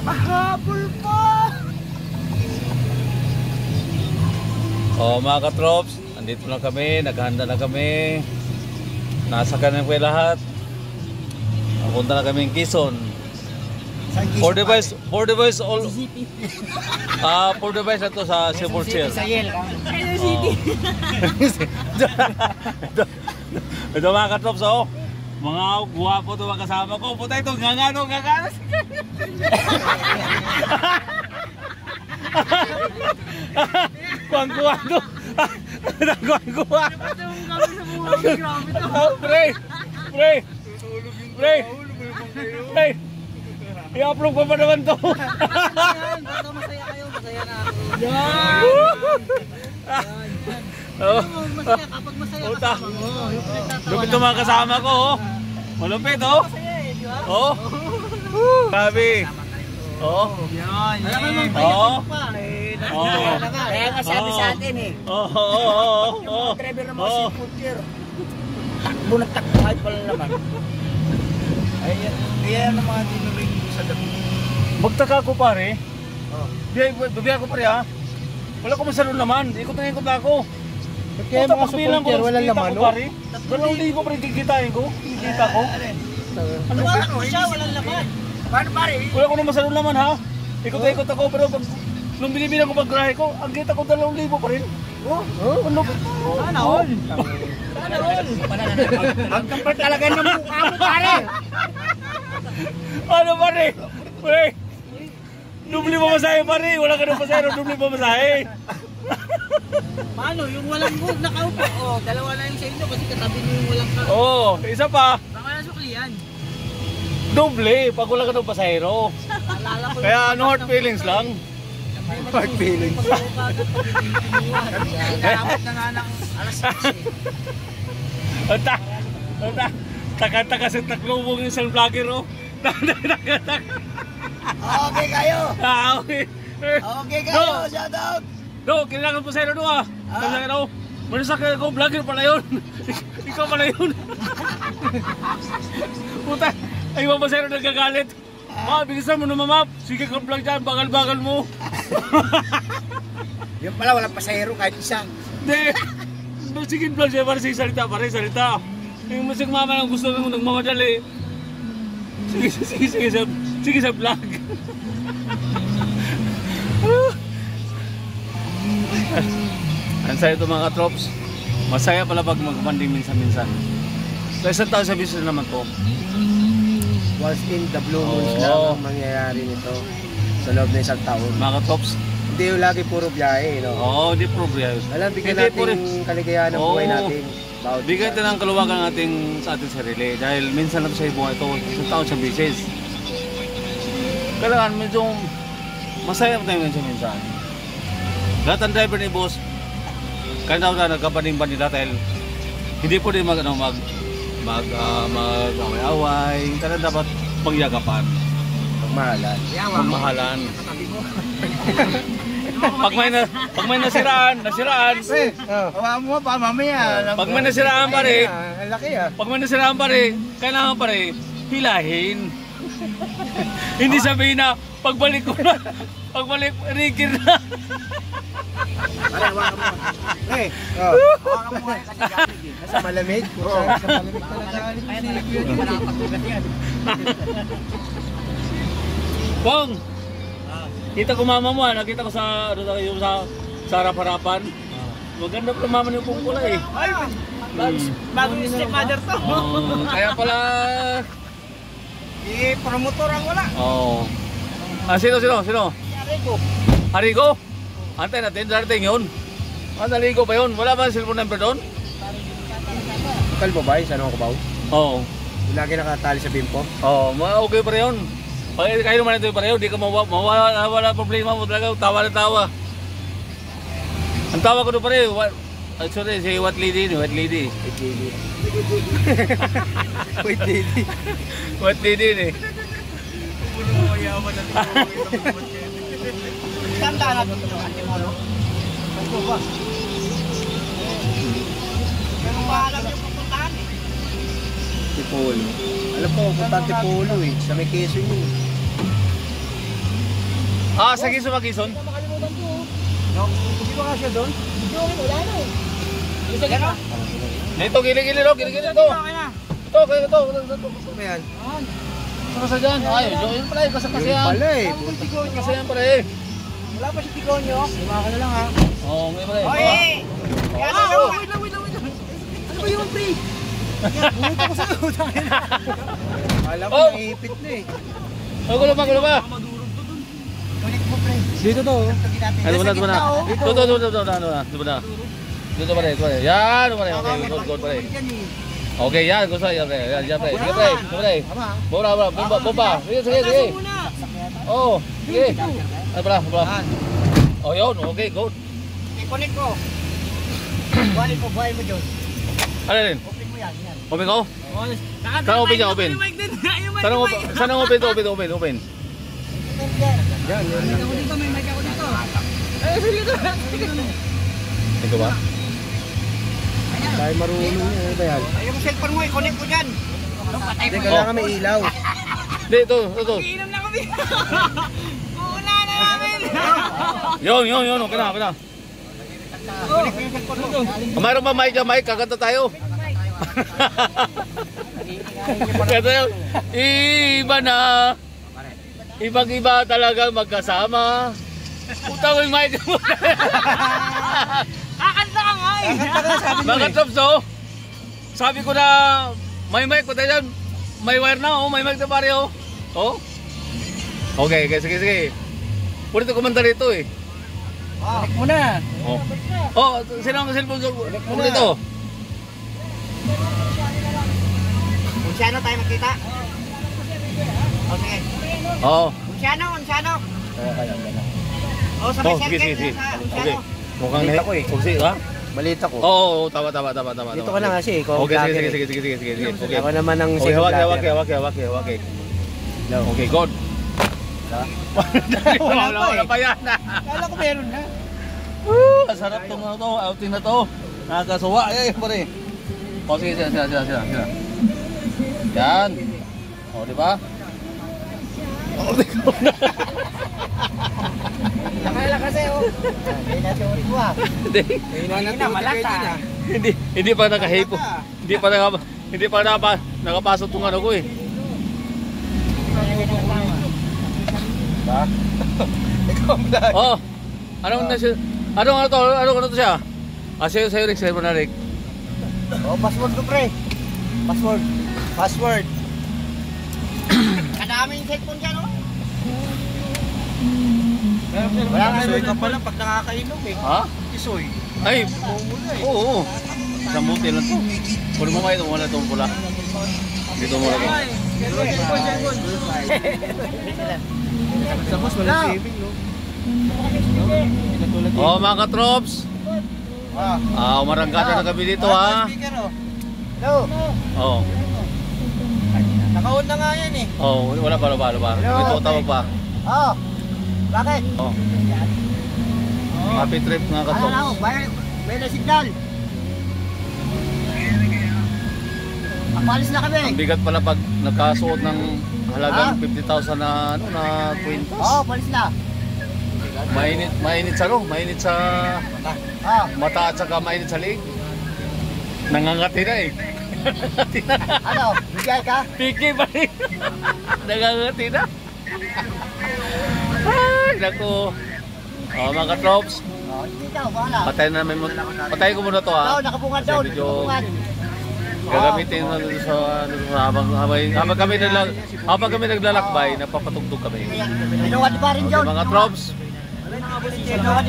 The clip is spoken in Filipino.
Mahabol pa! Oh, mga katrops, andito na kami, naghahanda na kami. Nasa kanan po lahat. Punta na kami ng Quezon. For device all. For device na to sa Cebu Chair. Ito mga katrops, oh. Mga guwapo ito mga kasama ko. Puta ito, ngangano. Kuwang-kuwang. Kuwang-kuwang. Pre. I-upload ko pa naman to. Basta masaya kayo, masaya na ako. Yan. Masaya kapag masaya kasama mo. Lupit ito mga kasama ko, oh. Malupit, oh. Oh. Sabi. Oh. Yan. Alam mo naman pa. Kaya nga sabi sa atin eh. Oh. Driver ng mga seafood. Takbo na takbo ay pala naman. Ayan ang mga dinuring sa dami. Magtaka ko pare. Bibiya ko pare ha. Wala ko masalon naman. Ikot na ako. Kaya mga supporter walang laman no? 2,000 pa rin kikitain ko. Kikita ko. Ano ba siya? Walang laman. Paano pare? Wala ko na masalon naman ha. Ikot ako pero pag nung binibilang ko paggrahe ko, ang kita ko 2,000 pa rin. Ano? Sana all. Ang kapal talaga ng mukha mo pare. Ano pare? Pare. Dubli pa masahe pare. Wala ka na pasahero, dubli pa masahe. Paano? Yung walang good nakaupo. Oh, dalawa na yung sa inyo kasi katabi niyo yung walang ka. Oo, isa pa. Baka na suklian. Doble pag wala ka ng pasahero. Kaya no hard feelings lang. Hard feelings. Inaabot na nga ng alas 6 eh. Taka sa taklubong yung isang vlogger, oh. Okay kayo. Okay. Okay kayo. Shout out. No, kailangan po sa'yo doon, ah. Sabi na, manisak ako, vlogger pala yun. Ikaw pala yun. Puta, ay mga pasero nagkagalit. Bilisan mo na mamap. Sige kang vlog dyan, bagal-bagal mo. Yung pala, walang pasahero kahit isang. Hindi. Sige vlog siya, para salita. Yung musik mama nang gusto kong nagmamadali. Sige sa vlog. Ang saya ito mga trops. Masaya pala pag magpanding minsan-minsan. Sa isang taon sa business naman to. Once in the blue moons lang ang mangyayari nito sa loob ng isang taon. Mga trops. Hindi yung lagi puro biyahe, no? Hindi puro biyahe. Alam, bigyan natin kaligayahan ng buhay natin. Bigyan natin ang kaluwagan sa ating sarili. Dahil minsan lang sa buhay ito, isang taon sa business. Kailangan medyo masaya tayo minsan-minsan. Lahat ng driver ni boss, kaya na nagkapaning-ban nila dahil hindi po din mag-away-away. Kaya dapat magyagapan. Magmahalan. Pag may nasiraan. Hawa mo pa mamaya. Pag may nasiraan pare, Ang laki ah. Pag may nasiraan pare, kailangan pare hilahin. Hindi sabihin na pagbalik rigid na. Pare, hawakan mo. Hawakan mo nga kasi gamit eh. Sa malamig. Sa malamig talaga. Hindi pa nakapagbugat yan. Pong! Kita ko mama mo, nakita ko sa harap-harapan. Maganda pa mama niyo pong pula eh. Bagong stepmother to. Kaya pala... Promotor ang wala. Sino? Arigo. Harigo? Antay natin, darating yun. Harigo pa yun. Wala ba ang cellphone number doon? Kalbo ba? Saan ako ba? Oo. Lagi nakatali sa bimpo. Okay pa rin yun. Pag kayo naman ito pa rin yun, di ka mawala problema mo talaga. Tawa na tawa. Ang tawa ko doon pa rin, actually, si White Lady. White lady. White Lady eh. Tanda na ito yung Antimolo. Ano ba? Pero maalam yung pupuntahan eh. Tipolo. Alam ko, pupuntahan Tipolo eh. Sa may Quezon yun. Sa Quezon ba, Quezon? Hindi ba nga siya doon? Dito, gili-gili to, gili-gili to. Ito, kayo ito. Ano yan? Ano sa dyan? Ay, yun pala eh, kasi Yun pala eh. Kasi yan pala eh. Wala pa si Tigonyo. Diba ka na lang ha? Oo, may pala eh. Oye! Wait lang. Ano ba yung pre? Bumita ko sa'yo. Alam ko, naipit na eh. Gulo ba? Kunik mo, pre. Dito to. Ay, diba na. Dito pa rin. Yan, diba na. Okay, good pa rin. Okay, yan, gusto yan, pre. Yan, pre. Sige, pre. Bora. Bomba. Sige. Oo, sige. Ano pala? Oh, yun. Okay, good. I-connect ko. Buhay mo dyan. Ano rin? Open mo yan. Open ko? Saan open niya? Open. Saan ang open to? Open. Yan. Ako dito, may mic ako dito. Ito ba? Dahil marunong niya. Ano ba yan? Yung cellphone mo, i-connect mo dyan. Patay Hindi, mo. kailangan may ilaw. Hindi, ito. Iinom na kami. Uuna na namin. Yun. Okay na. Connect mo yung cellphone mo. Mayroon ba mic dyan, mic? Kakanta tayo. Kaya yun, iba na. Ibang-iba talaga magkasama. Puta mo yung mic mo. Kakanta ka nga eh. Mga Trops, oh. Sabi ko na may mic. Puta yan. May wire na, oh. May mic na pare, oh. Oh. Okay, sige. Pwede ito kumanta rito, eh. Connect mo na. Oh, sino ang cellphone ko dito? Kung sino tayo magkita. O sige. Oo. Unsyano. O sa Oh, may sige. circuit sa Okay. Unsyano. Mukhang Balita ko eh. Kugsi, ha? Malita ko. Oo, tama. Dito ka na kasi. Ikaw ang Okay, vlogger eh. sige. Okay. Ako naman ang Okay, second hawak. vlogger. Okay, good. Wala pa yan. Kala ko meron na. Sarap tong outing na to. Nakakasuwa. Ay, pare. O, sige. Yan. O, di ba? Nakala kasi oh. Hindi na teori ko ah. Hindi na malata. Hindi pa nakahipo. Hindi pa nakapasok tong ano ko eh. Oh. Ano to siya? Sa'yo Rick, sa'yo na Rick. Oh, password ko pre. Password. Kadami yung cellphone dyan oh. Wala nga Isoy ka pala pag nakakainom eh. Ha? Isoy. Ay, Muna eh. oo. Isang buti lang to. Pwede mo kayo wala itong pula. Dito mo lang. Tapos walang saving no. Oh, mga katrops. Umarangkada na kami dito ha. Hello. Oh. Naka-on na nga yan eh. Oh, wala pa. Ito tawag pa. Oh. Bakit? Oh. Happy trip mga Ano na katrops. may na signal. Papalis na kami. Ang bigat pala pag nagkasuot ng halagang 50,000 na ano na kwintas. Oo, palis na. Mainit sa mata at saka mainit sa liig. Nangangati na eh. Ano? Bigay ka? Piki pa rin. Nangangati na. Ay, naku. Oh, mga katrops. Oh, hindi daw, wala. Patay ko muna to ha. Nakabungad daw, Kasi medyo nakabungad. gagamitin na doon sa habang kami naglalakbay, napapatugtog kami. Inuwan pa rin Okay, John. mga trops. Inuwan